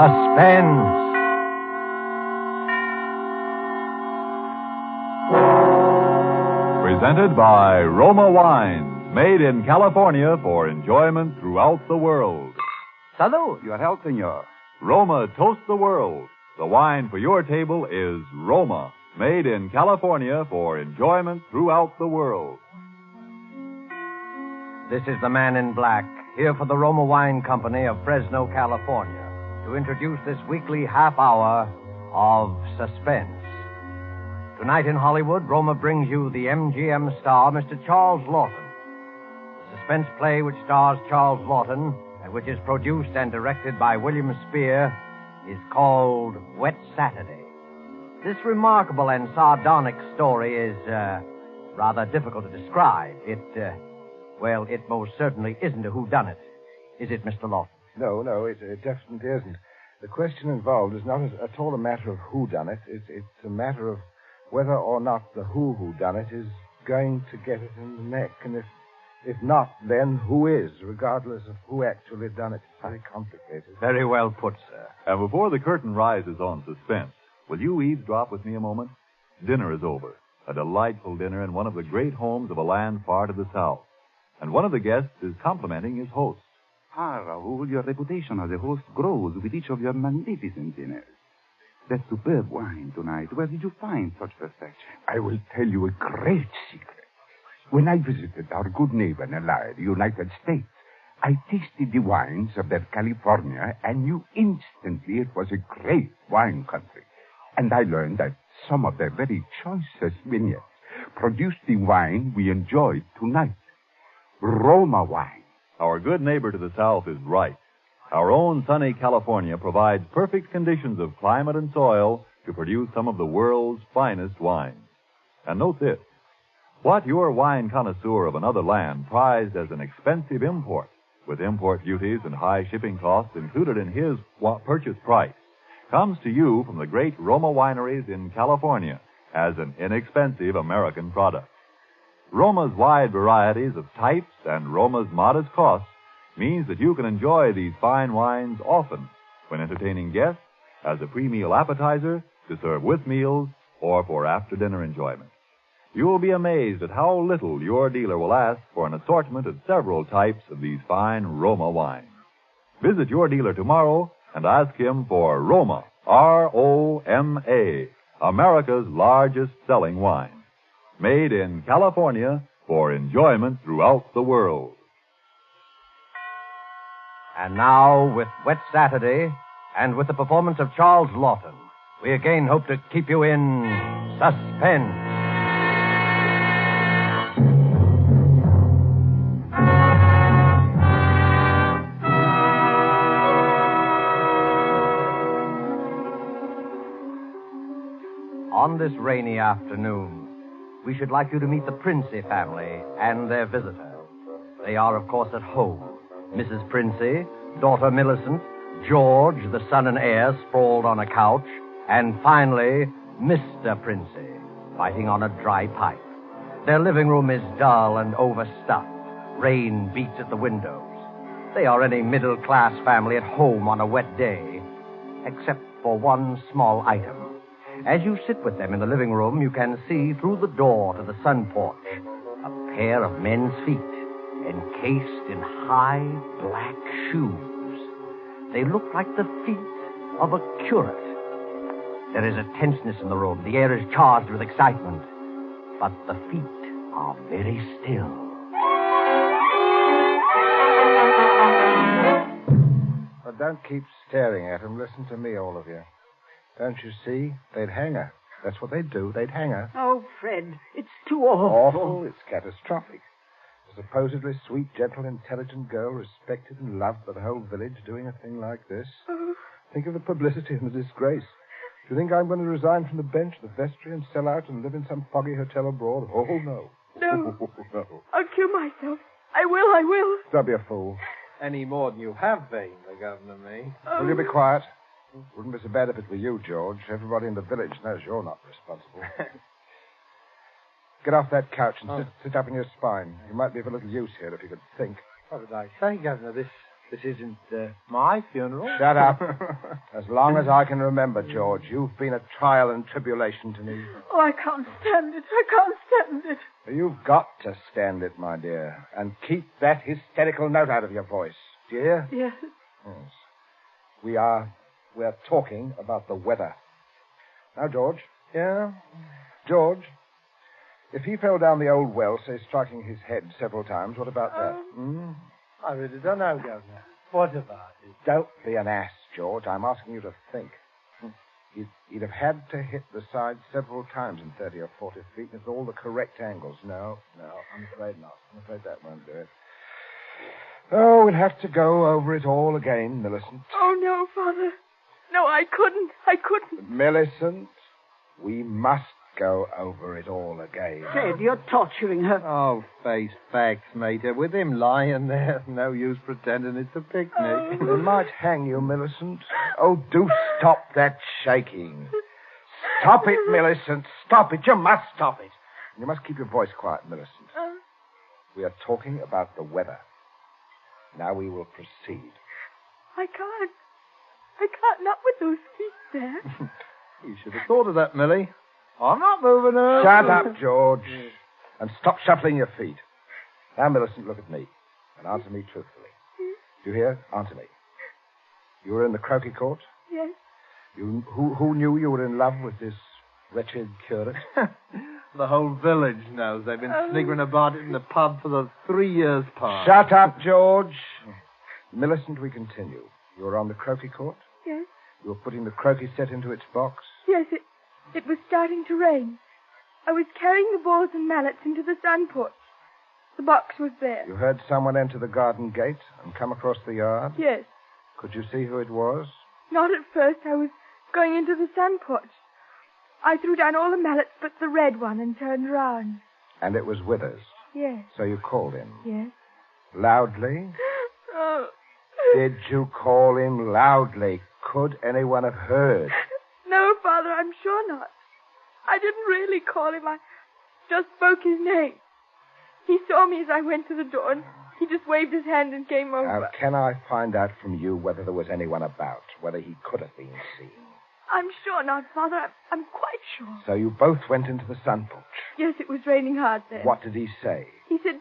Suspense. Presented by Roma Wines, made in California for enjoyment throughout the world. Salud, your health, senor. Roma toast the world. The wine for your table is Roma, made in California for enjoyment throughout the world. This is the Man in Black, here for the Roma Wine Company of Fresno, California, to introduce this weekly half hour of suspense. Tonight in Hollywood, Roma brings you the MGM star, Mr. Charles Lawton. The suspense play which stars Charles Lawton and which is produced and directed by William Spear is called Wet Saturday. This remarkable and sardonic story is rather difficult to describe. It most certainly isn't a whodunit. Is it, Mr. Lawton? No, it definitely isn't. The question involved is not at all a matter of who done it. It's a matter of whether or not the who done it is going to get it in the neck. And if not, then who is, regardless of who actually done it. It's very complicated. Very well put, sir. And before the curtain rises on suspense, will you eavesdrop with me a moment? Dinner is over. A delightful dinner in one of the great homes of a land far to the south. And one of the guests is complimenting his host. Raoul, your reputation as a host grows with each of your magnificent dinners. That superb wine tonight, where did you find such perfection? I will tell you a great secret. When I visited our good neighbor Nelai, the United States, I tasted the wines of their California and knew instantly it was a great wine country. And I learned that some of their very choicest vineyards produced the wine we enjoyed tonight. Roma wine. Our good neighbor to the south is right. Our own sunny California provides perfect conditions of climate and soil to produce some of the world's finest wines. And note this. What your wine connoisseur of another land prized as an expensive import, with import duties and high shipping costs included in his purchase price, comes to you from the great Roma wineries in California as an inexpensive American product. Roma's wide varieties of types and Roma's modest costs means that you can enjoy these fine wines often when entertaining guests, as a pre-meal appetizer, to serve with meals, or for after-dinner enjoyment. You will be amazed at how little your dealer will ask for an assortment of several types of these fine Roma wines. Visit your dealer tomorrow and ask him for Roma, R-O-M-A, America's largest selling wine. Made in California for enjoyment throughout the world. And now, with Wet Saturday, and with the performance of Charles Lawton, we again hope to keep you in suspense. On this rainy afternoon, we should like you to meet the Princey family and their visitor. They are, of course, at home. Mrs. Princey, daughter Millicent, George, the son and heir, sprawled on a couch, and finally, Mr. Princey, biting on a dry pipe. Their living room is dull and overstuffed. Rain beats at the windows. They are any middle-class family at home on a wet day, except for one small item. As you sit with them in the living room, you can see through the door to the sun porch a pair of men's feet encased in high black shoes. They look like the feet of a curate. There is a tenseness in the room. The air is charged with excitement. But the feet are very still. But don't keep staring at him. Listen to me, all of you. Don't you see? They'd hang her. That's what they'd do. They'd hang her. Oh, Fred, it's too awful. Awful? It's catastrophic. A supposedly sweet, gentle, intelligent girl, respected and loved by the whole village, doing a thing like this. Think of the publicity and the disgrace. Do you think I'm going to resign from the bench, the vestry, and sell out and live in some foggy hotel abroad? Oh, no. No. No. I'll kill myself. I will. Don't be a fool. Any more than you have been, the governor may. Will you be quiet? Wouldn't be so bad if it were you, George. Everybody in the village knows you're not responsible. Get off that couch and sit up in your spine. You might be of a little use here if you could think. What did I say, Governor? This This isn't my funeral. Shut up. As long as I can remember, George, you've been a trial and tribulation to me. Oh, I can't stand it. I can't stand it. You've got to stand it, my dear, and keep that hysterical note out of your voice. Do you hear? Yes. Yes. We're talking about the weather. Now, George. Yeah? George, if he fell down the old well, say, striking his head several times, what about that? I really don't know, Governor. What about it? Don't be an ass, George. I'm asking you to think. He'd have had to hit the side several times in 30 or 40 feet with all the correct angles. No, I'm afraid not. I'm afraid that won't do it. Oh, we'll have to go over it all again, Millicent. Oh, no, Father. No, I couldn't. Millicent, we must go over it all again. Fred, you're torturing her. Oh, face facts, mater. With him lying there, no use pretending it's a picnic. They might hang you, Millicent. Oh, do stop that shaking. Stop it, Millicent. Stop it. You must stop it. You must keep your voice quiet, Millicent. We are talking about the weather. Now we will proceed. I can't, not with those feet there. You should have thought of that, Millie. I'm not moving her. Shut up, George. And stop shuffling your feet. Now, Millicent, look at me. And answer me truthfully. Do you hear? Answer me. You were in the croquet court? Yes. Who knew you were in love with this wretched curate? The whole village knows. They've been sniggering about it in the pub for the 3 years past. Shut up, George. Millicent, we continue. You were on the croquet court? Yes. You were putting the croquet set into its box? Yes, it was starting to rain. I was carrying the balls and mallets into the sun porch. The box was there. You heard someone enter the garden gate and come across the yard? Yes. Could you see who it was? Not at first. I was going into the sun porch. I threw down all the mallets but the red one and turned round. And it was Withers? Yes. So you called him? Yes. Loudly? Oh. Did you call him loudly? Could anyone have heard? No, Father, I'm sure not. I didn't really call him. I just spoke his name. He saw me as I went to the door, and he just waved his hand and came over. Now, can I find out from you whether there was anyone about, whether he could have been seen? I'm sure not, Father. I'm quite sure. So you both went into the sun porch? Yes, it was raining hard then. What did he say? He said,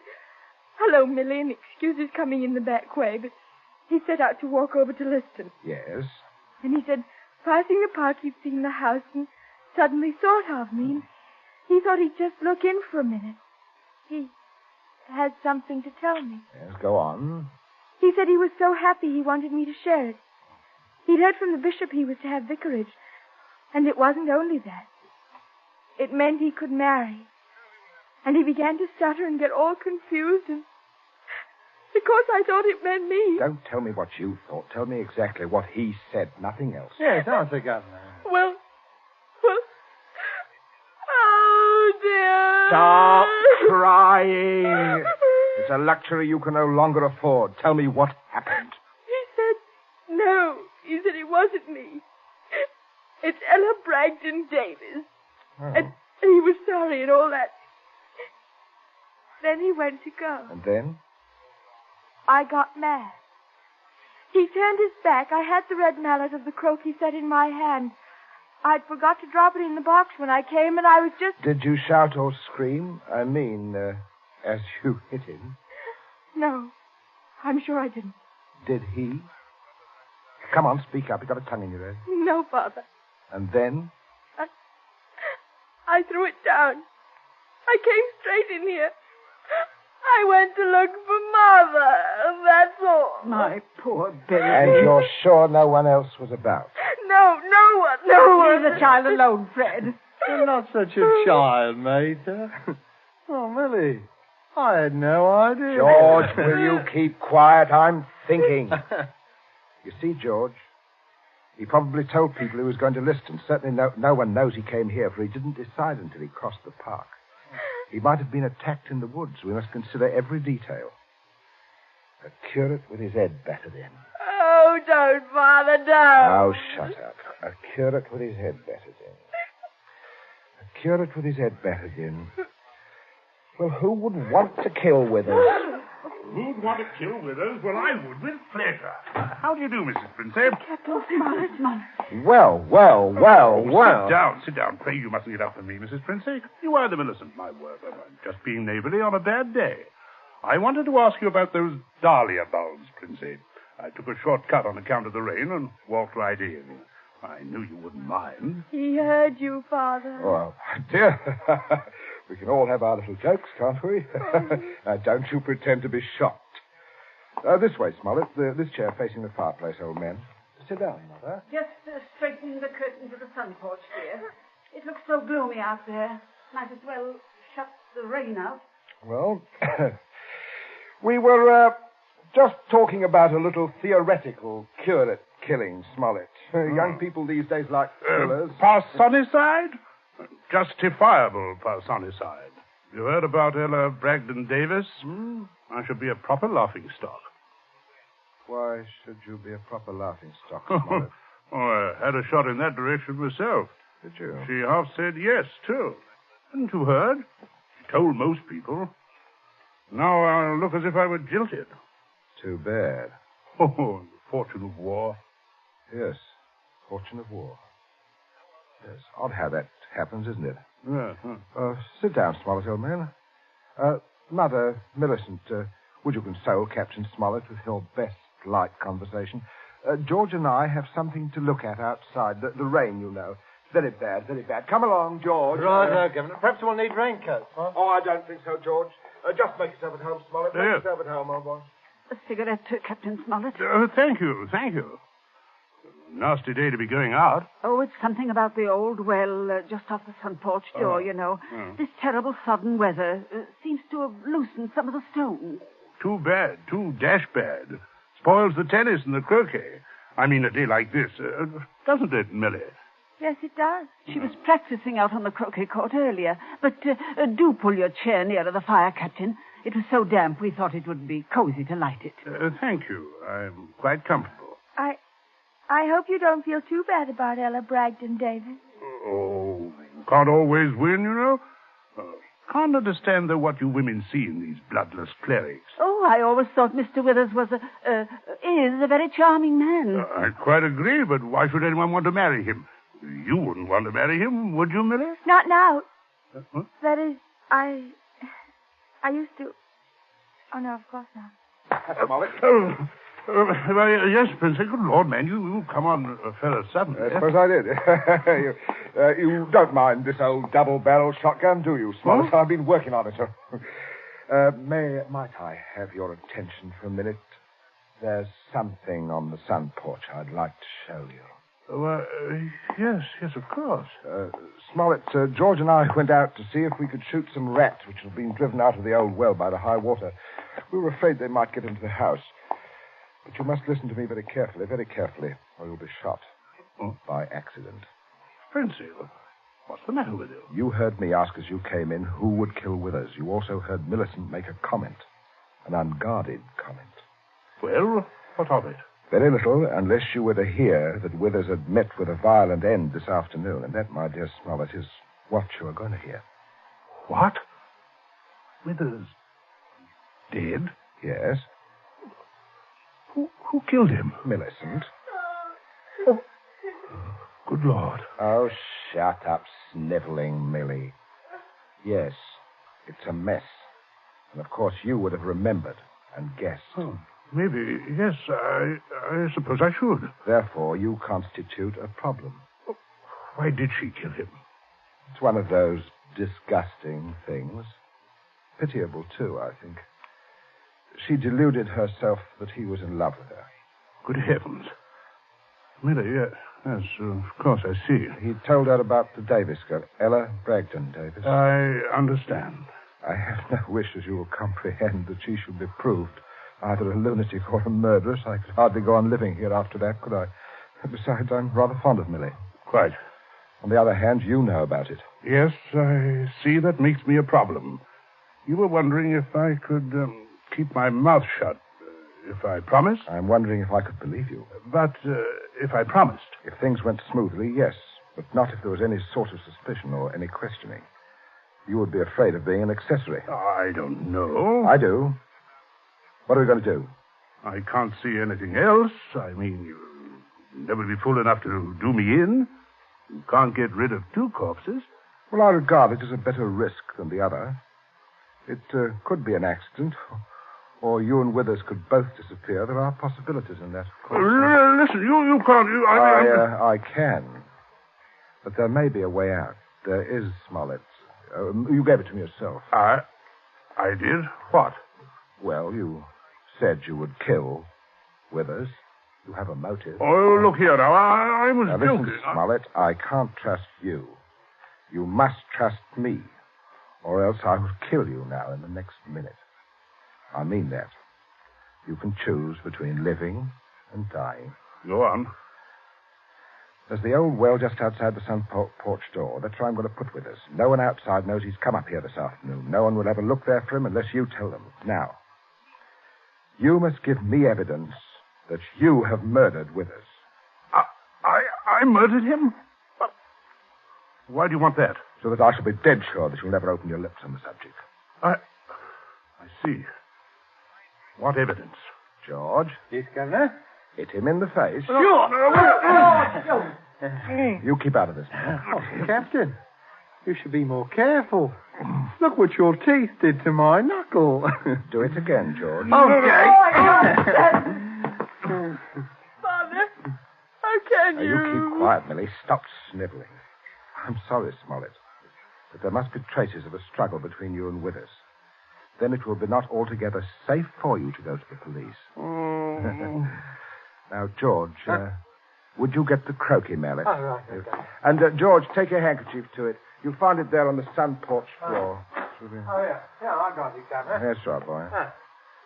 "Hello, Millie," and excuse his coming in the back way, but he set out to walk over to Liston. Yes. And he said, passing the park, he'd seen the house and suddenly thought of me. And he thought he'd just look in for a minute. He had something to tell me. Yes, go on. He said he was so happy he wanted me to share it. He'd heard from the bishop he was to have vicarage. And it wasn't only that. It meant he could marry. And he began to stutter and get all confused, and because I thought it meant me. Don't tell me what you thought. Tell me exactly what he said, nothing else. Yes, answer, Governor. Well, oh, dear. Stop crying. It's a luxury you can no longer afford. Tell me what happened. He said, no. He said it wasn't me. It's Ella Bragdon Davis. Oh. And he was sorry and all that. Then he went to go. And then? I got mad. He turned his back. I had the red mallet of the croquet set in my hand. I'd forgot to drop it in the box when I came, and I was just... Did you shout or scream? I mean, as you hit him. No, I'm sure I didn't. Did he? Come on, speak up. You've got a tongue in your head. No, Father. And then? I threw it down. I came straight in here. I went to look for Mother. That's all. My poor Billy. And you're sure no one else was about? No one. Leave the child alone, Fred. You're not such a child, mate. Oh, Millie, I had no idea. George, will you keep quiet? I'm thinking. You see, George, he probably told people he was going to Liston. Certainly no one knows he came here, for he didn't decide until he crossed the park. He might have been attacked in the woods. We must consider every detail. A curate with his head battered in. Oh, don't, Father, don't. Oh, shut up. A curate with his head battered in. A curate with his head battered in. Well, who would want to kill Withers? Who'd want to kill Withers? Well, I would with pleasure. How do you do, Mrs. Princey? Captain Smollett. Well. Sit down. Pray, you mustn't get up for me, Mrs. Princey. You are the Millicent, my word. I'm just being neighborly on a bad day. I wanted to ask you about those dahlia bulbs, Princey. I took a short cut on account of the rain and walked right in. I knew you wouldn't mind. He heard you, Father. Oh, dear. We can all have our little jokes, can't we? Don't you pretend to be shocked. This way, Smollett. This chair facing the fireplace, old man. Sit down, Mother. Just straightening the curtains of the sun porch, dear. It looks so gloomy out there. Might as well shut the rain out. Well, we were just talking about a little theoretical curate killing, Smollett. Young people these days like thrillers. Parsonicide? Justifiable parsonicide. You heard about Ella Bragdon Davis? I should be a proper laughingstock. Why should you be a proper laughingstock, Smollett? I had a shot in that direction myself. Did you? She half said yes, too. Hadn't you heard? She told most people. Now I'll look as if I were jilted. Too bad. Oh, the fortune of war. Yes, fortune of war. Yes, odd how that happens, isn't it? Yeah. Sit down, Smollett, old man. Mother, Millicent, would you console Captain Smollett with your best light conversation? George and I have something to look at outside. The rain, you know. Very bad, very bad. Come along, George. Right, Governor. Perhaps we'll need raincoats, huh? Oh, I don't think so, George. Just make yourself at home, Smollett. Make Yes. yourself at home, old boy. A cigarette, Captain Smollett. Thank you. Nasty day to be going out. Oh, it's something about the old well just off the sun porch door, you know. This terrible sudden weather seems to have loosened some of the stones. Too bad. Too dash bad. Spoils the tennis and the croquet. I mean, a day like this, doesn't it, Millie? Yes, it does. She was practicing out on the croquet court earlier. But do pull your chair nearer the fire, Captain. It was so damp we thought it would be cozy to light it. Thank you. I'm quite comfortable. I hope you don't feel too bad about Ella Bragdon Davis. Oh, you can't always win, you know. Can't understand, though, what you women see in these bloodless clerics. Oh, I always thought Mr. Withers was is a very charming man. I quite agree, but why should anyone want to marry him? You wouldn't want to marry him, would you, Millie? Not now. Huh? That is, I used to... Oh, no, of course not. Smollett? Well, yes, Princess. Good Lord, man, you come on a fellow suddenly. I suppose I did. You don't mind this old double-barrel shotgun, do you, Smollett? I've been working on it. Might I have your attention for a minute? There's something on the sun porch I'd like to show you. Yes, of course. Smollett, George and I went out to see if we could shoot some rats which had been driven out of the old well by the high water. We were afraid they might get into the house. But you must listen to me very carefully, or you'll be shot. By accident. Princey, what's the matter with you? You heard me ask as you came in who would kill Withers. You also heard Millicent make a comment. An unguarded comment. Well, what of it? Very little, unless you were to hear that Withers had met with a violent end this afternoon. And that, my dear Smollett, is what you are going to hear. What? Withers dead? Yes. Who killed him? Millicent. Oh. Good Lord. Oh, shut up, sniveling Millie. Yes, it's a mess. And of course you would have remembered and guessed. Oh, maybe, yes, I suppose I should. Therefore, you constitute a problem. Why did she kill him? It's one of those disgusting things. Pitiable, too, I think. She deluded herself that he was in love with her. Good heavens. Millie, yes, of course I see. He told her about the Davis girl, Ella Bragdon Davis. I understand. I have no wish, as you will comprehend, that she should be proved either a lunatic or a murderess. I could hardly go on living here after that, could I? Besides, I'm rather fond of Millie. Quite. On the other hand, you know about it. Yes, I see. That makes me a problem. You were wondering if I could keep my mouth shut. If I promised? I'm wondering if I could believe you. But if I promised? If things went smoothly, yes. But not if there was any sort of suspicion or any questioning. You would be afraid of being an accessory. I don't know. I do. What are we going to do? I can't see anything else. I mean, you'll never be fool enough to do me in. You can't get rid of two corpses. Well, I regard it as a better risk than the other. It could be an accident, or you and Withers could both disappear. There are possibilities in that, of course. Listen, you can't... I can. But there may be a way out. There is, Smollett. You gave it to me yourself. I did? What? Well, you said you would kill Withers. You have a motive. Oh, look here now. I was joking. Listen, Smollett, I can't trust you. You must trust me, or else I will kill you now in the next minute. I mean that. You can choose between living and dying. Go on. There's the old well just outside the sun porch door. That's where I'm going to put Withers. No one outside knows he's come up here this afternoon. No one will ever look there for him unless you tell them. Now, you must give me evidence that you have murdered Withers. I murdered him? Well, why do you want that? So that I shall be dead sure that you'll never open your lips on the subject. I see. What evidence? George? Yes, Governor? Hit him in the face. Sure. You keep out of this now. Oh, Captain, you should be more careful. Look what your teeth did to my knuckle. Do it again, George. Okay. Father, how can Now, you keep quiet, Millie. Stop sniveling. I'm sorry, Smollett, but there must be traces of a struggle between you and Withers. Then it will be not altogether safe for you to go to the police. Now, George, would you get the croquet mallet? Oh, right. Okay. And, George, take your handkerchief to it. You'll find it there on the sun porch floor. Oh, yeah. Yeah, I got it, Governor. That's right, boy.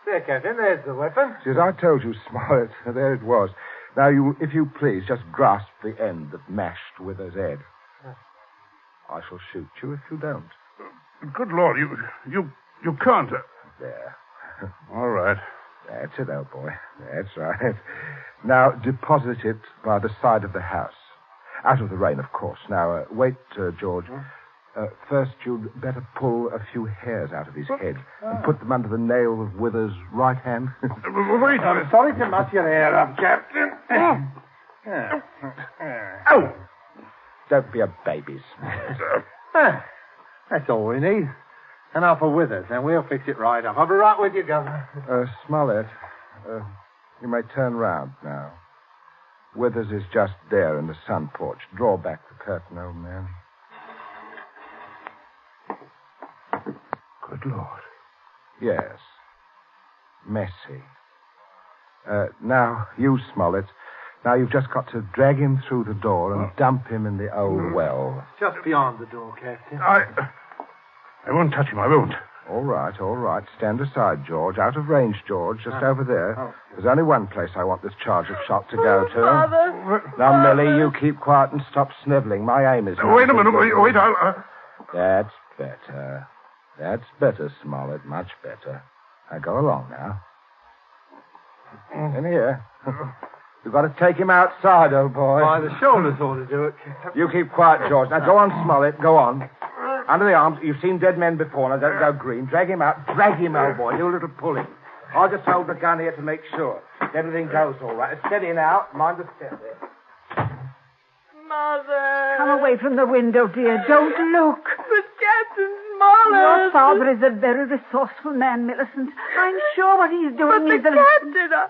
There, Captain, there's the weapon. See, as I told you, Smollett, there it was. Now, if you please, just grasp the end that mashed Withers' head. I shall shoot you if you don't. Good Lord, you can't. There. All right. That's it, old boy. That's right. Now, deposit it by the side of the house. Out of the rain, of course. Now, wait, George. First, you'd better pull a few hairs out of his head and put them under the nail of Withers' right hand. Wait. I'm sorry to muff your hair up, Captain. Oh! Don't be a baby, Smollett. That's all we need. Enough of Withers, and we'll fix it right up. I'll be right with you, Governor. Smollett, you may turn round now. Withers is just there in the sun porch. Draw back the curtain, old man. Good Lord. Yes. Messy. Now, you, Smollett. Now, you've just got to drag him through the door and dump him in the old well. Just beyond the door, Captain. I won't touch him, I won't. All right. Stand aside, George. Out of range, George. Just over there. There's only one place I want this charge of shot to go to. Father. Now, Millie, you keep quiet and stop sniveling. My aim is... Wait a minute. Wait. That's better. That's better, Smollett. Much better. Now, go along now. In here. You've got to take him outside, old boy. By the shoulders ought to do it, Captain. You keep quiet, George. Now, go on, Smollett. Go on. Under the arms. You've seen dead men before. Now, don't go green. Drag him out. Drag him, old boy. Do a little pulling. I'll just hold the gun here to make sure. Everything goes all right. Steady now. Mind the step there. Mother. Come away from the window, dear. Don't look. But Captain Smollett. Your father is a very resourceful man, Millicent. I'm sure what he's doing But is the Captain,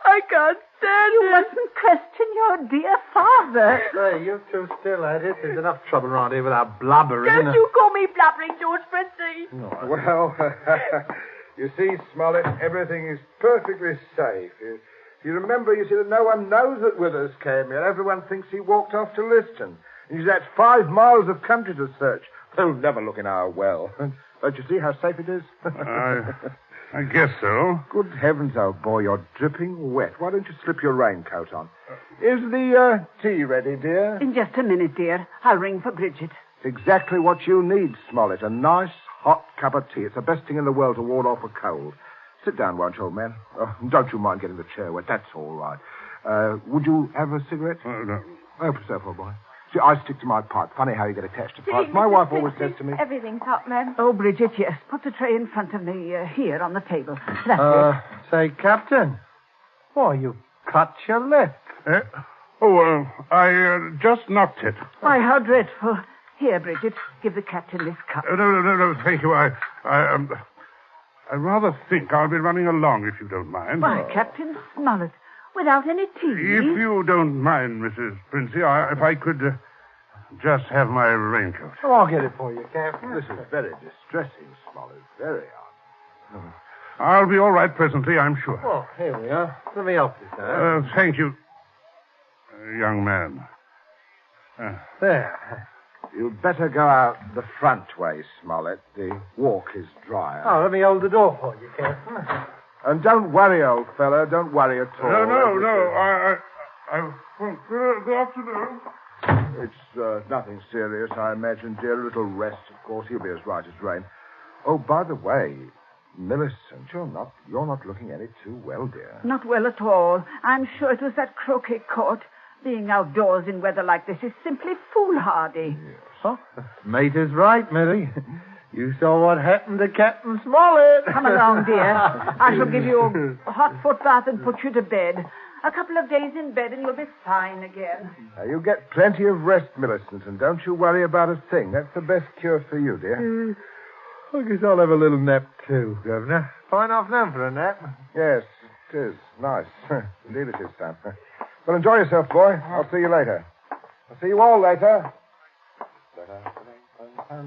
I can't stand You it. mustn't question your dear father. Say, you two still at it. There's enough trouble around here without blubbering. Don't you call me blubbering, George Princey. Well, you see, Smollett, everything is perfectly safe. You remember, you see, that no one knows that Withers came here. Everyone thinks he walked off to Liston. You see, that's 5 miles of country to search. They'll never look in our well. Don't you see how safe it is? I guess so. Good heavens, old boy, you're dripping wet. Why don't you slip your raincoat on? Is the tea ready, dear? In just a minute, dear. I'll ring for Bridget. Exactly what you need, Smollett. A nice, hot cup of tea. It's the best thing in the world to ward off a cold. Sit down, won't you, old man? Don't you mind getting the chair wet. That's all right. Would you have a cigarette? No. Help yourself, old boy. See, I stick to my pipe. Funny how you get attached to Do you pipes. think My Mrs. wife always Princey, says to me... Everything's hot, ma'am. Oh, Bridget, yes. Put the tray in front of me here on the table. That's it. Say, Captain. Why, you cut your lip. I just knocked it. Why, how dreadful. Here, Bridget, give the captain this cup. No, thank you. I rather think I'll be running along, if you don't mind. Why, Captain Smollett, without any tea. If you don't mind, Mrs. Princey, if I could just have my raincoat. Oh, I'll get it for you, Captain. This is very distressing, Smollett. Very odd. I'll be all right presently, I'm sure. Oh, here we are. Let me help you, sir. Thank you, young man. There. You'd better go out the front way, Smollett. The walk is drier. Oh, let me hold the door for you, Captain. And don't worry, old fellow. Don't worry at all. No. Good afternoon. It's nothing serious, I imagine, dear. A little rest, of course. He'll be as right as rain. Oh, by the way, Millicent, you're not looking any too well, dear. Not well at all. I'm sure it was that croquet court. Being outdoors in weather like this is simply foolhardy. Yes. Oh, mate is right, Millie. You saw what happened to Captain Smollett. Come along, dear. I shall give you a hot foot bath and put you to bed. A couple of days in bed and you'll be fine again. Now, you get plenty of rest, Millicent, and don't you worry about a thing. That's the best cure for you, dear. I guess I'll have a little nap, too, Governor. Fine afternoon for a nap. Yes, it is. Nice. Indeed it is, Sam. Well, enjoy yourself, boy. I'll see you later. I'll see you all later. Your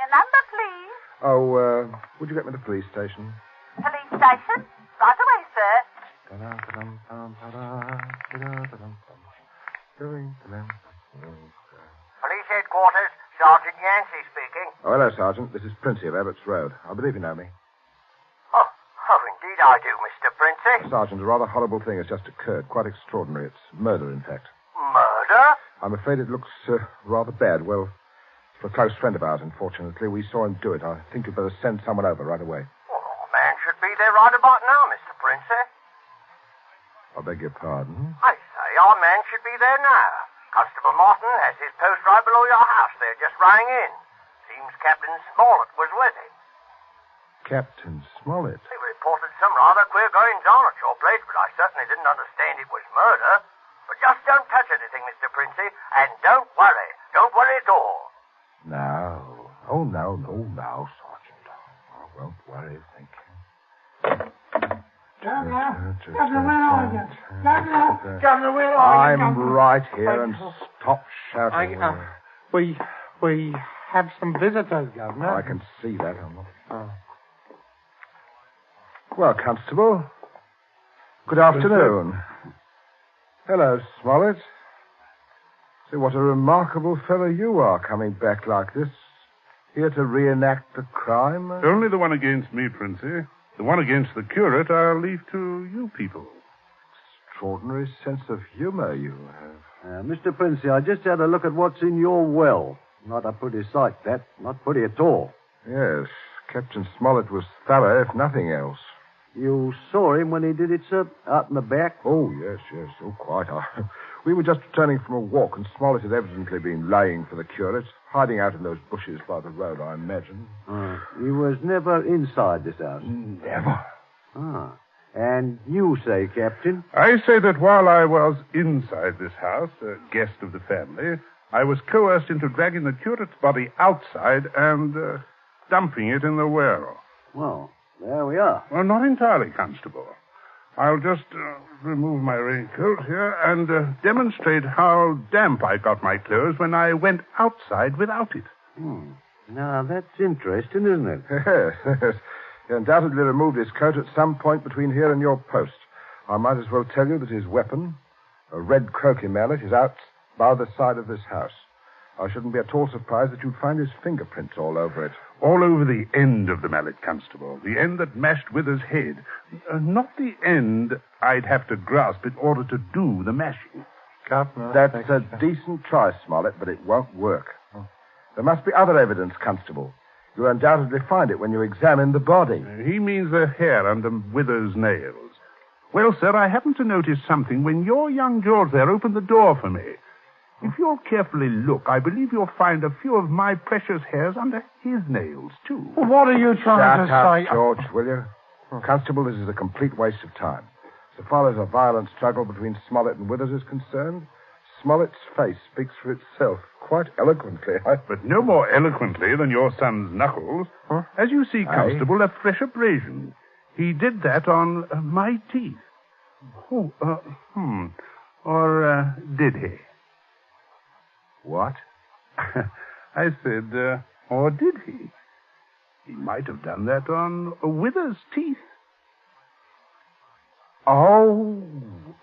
number, please. Oh, would you get me to the police station? Police station? Right away, sir. Police headquarters, Sergeant Yancey speaking. Oh, hello, Sergeant. This is Princey of Abbott's Road. I believe you know me. Oh, indeed I do, Mr. Princey. Sergeant, a rather horrible thing has just occurred. Quite extraordinary. It's murder, in fact. Murder? I'm afraid it looks rather bad. Well, for a close friend of ours, unfortunately. We saw him do it. I think you'd better send someone over right away. Well, a man should be there right about now, Mr. Princey. I beg your pardon? I say our man should be there now. Constable Martin has his post right below your house there, just rang in. Seems Captain Smollett was with him. Captain Smollett? He reported some rather queer goings-on at your place, but I certainly didn't understand it was murder. But just don't touch anything, Mr. Princey, and don't worry. Don't worry at all. No. Oh, no, Sergeant. I won't worry, thank you. Governor, where are you? Governor, where are you? I'm right here, and stop shouting. We have some visitors, Governor. I can see that. Well, Constable. Good afternoon. Hello, Smollett. See, what a remarkable fellow you are, coming back like this. Here to reenact the crime. Only the one against me, Princey. The one against the curate I'll leave to you people. Extraordinary sense of humor you have. Mr. Princey, I just had a look at what's in your well. Not a pretty sight, that. Not pretty at all. Yes, Captain Smollett was thorough, if nothing else. You saw him when he did it, sir? Out in the back? Oh, yes. Oh, quite. We were just returning from a walk, and Smollett had evidently been laying for the curate, hiding out in those bushes by the road, I imagine. He was never inside this house? Never. And you say, Captain? I say that while I was inside this house, a guest of the family, I was coerced into dragging the curate's body outside and dumping it in the well. Well, there we are. Well, not entirely, Constable. I'll just remove my raincoat here and demonstrate how damp I got my clothes when I went outside without it. Now, that's interesting, isn't it? Yes. He undoubtedly removed his coat at some point between here and your post. I might as well tell you that his weapon, a red croquet mallet, is out by the side of this house. I shouldn't be at all surprised that you'd find his fingerprints all over it. All over the end of the mallet, Constable. The end that mashed Withers' head. Not the end I'd have to grasp in order to do the mashing. That's a decent try, Smollett, but it won't work. There must be other evidence, Constable. You'll undoubtedly find it when you examine the body. He means the hair under Withers' nails. Well, sir, I happened to notice something when your young George there opened the door for me. If you'll carefully look, I believe you'll find a few of my precious hairs under his nails, too. Well, what are you trying Shut up, to say? George, will you? Constable, this is a complete waste of time. So far as a violent struggle between Smollett and Withers is concerned, Smollett's face speaks for itself quite eloquently. But no more eloquently than your son's knuckles. Huh? As you see, Constable, a fresh abrasion. He did that on my teeth. Or did he? What? I said, or did he? He might have done that on Withers' teeth. Oh,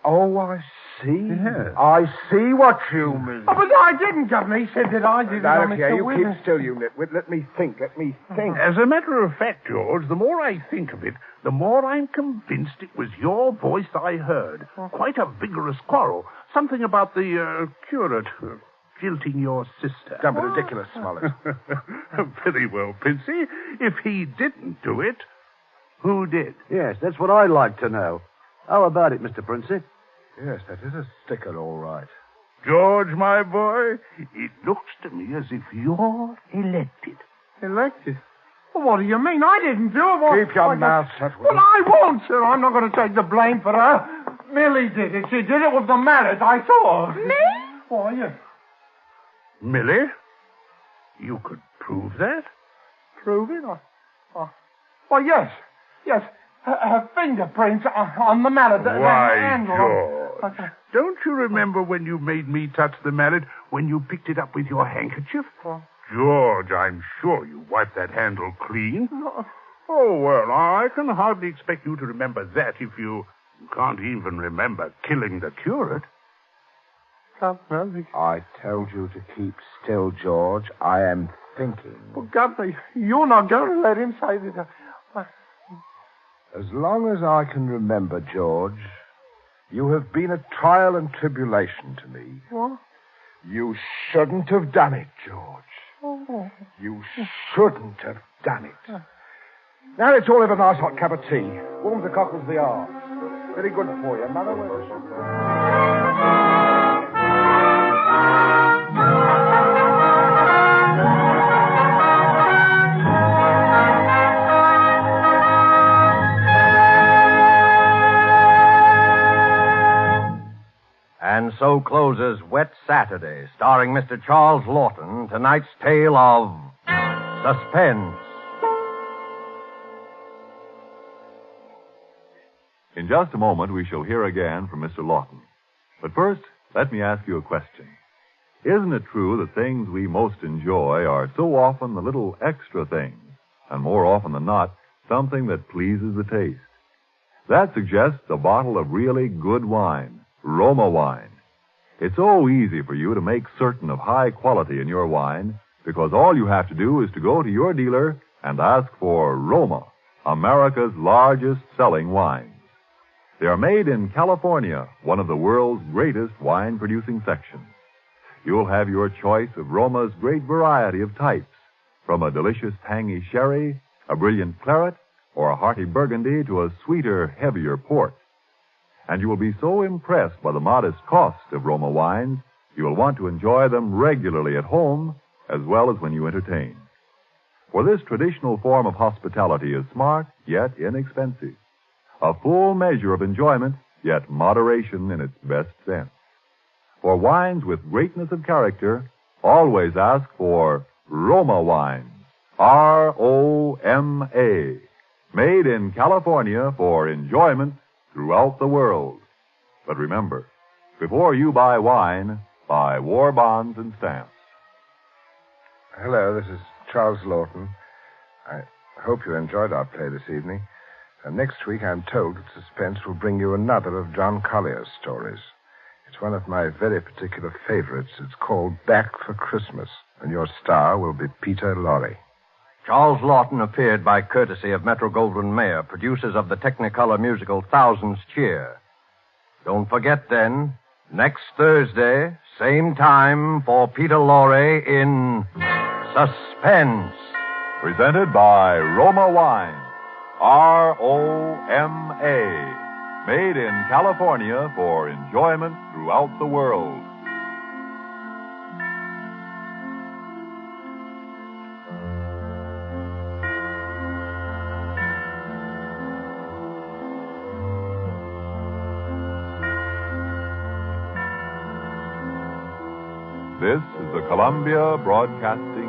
I see. Yes. I see what you mean. Oh, but I didn't, Governor. He said that I did it Now, on look here, Mr. you Withers. keep still, you nitwit. Let me think. As a matter of fact, George, the more I think of it, the more I'm convinced it was your voice I heard. Quite a vigorous quarrel. Something about the curate jilting your sister. Don't be ridiculous, Smollett. Very well, Princey. If he didn't do it, who did? Yes, that's what I'd like to know. How about it, Mr. Princey? Yes, that is a sticker, all right. George, my boy, it looks to me as if you're elected. Elected? Well, what do you mean? I didn't do it. Keep your mouth shut, will But you? I won't, sir. I'm not going to take the blame for her. Millie did it. She did it with the mallet. I saw her. Me? Why, yes. Millie? You could prove that? Prove it? Well, yes. Yes. Her fingerprints on the mallet. The Why, handle. George, don't you remember when you made me touch the mallet when you picked it up with your handkerchief? George, I'm sure you wiped that handle clean. Oh, well, I can hardly expect you to remember that if you can't even remember killing the curate. I told you to keep still, George. I am thinking. Well, Governor, you're not going to let him say that. As long as I can remember, George, you have been a trial and tribulation to me. What? You shouldn't have done it, George. Oh. You shouldn't have done it. Now let's all have a nice hot cup of tea. Warms the cockles the arm. Very good for you. Mother, where's the sugar? And so closes Wet Saturday, starring Mr. Charles Lawton, tonight's tale of suspense. In just a moment, we shall hear again from Mr. Lawton. But first, let me ask you a question. Isn't it true that things we most enjoy are so often the little extra things, and more often than not, something that pleases the taste? That suggests a bottle of really good wine, Roma wine. It's so easy for you to make certain of high quality in your wine because all you have to do is to go to your dealer and ask for Roma, America's largest selling wines. They are made in California, one of the world's greatest wine-producing sections. You'll have your choice of Roma's great variety of types, from a delicious tangy sherry, a brilliant claret, or a hearty burgundy to a sweeter, heavier port. And you will be so impressed by the modest cost of Roma wines, you will want to enjoy them regularly at home as well as when you entertain. For this traditional form of hospitality is smart, yet inexpensive. A full measure of enjoyment, yet moderation in its best sense. For wines with greatness of character, always ask for Roma wines. R-O-M-A. Made in California for enjoyment throughout the world. But remember, before you buy wine, buy war bonds and stamps. Hello, this is Charles Lawton. I hope you enjoyed our play this evening. Next week, I'm told that Suspense will bring you another of John Collier's stories. It's one of my very particular favorites. It's called Back for Christmas, and your star will be Peter Lorre. Charles Lawton appeared by courtesy of Metro-Goldwyn-Mayer, producers of the Technicolor musical Thousands Cheer. Don't forget, then, next Thursday, same time, for Peter Lorre in Suspense. Presented by Roma Wine. ROMA. Made in California for enjoyment throughout the world. This is the Columbia Broadcasting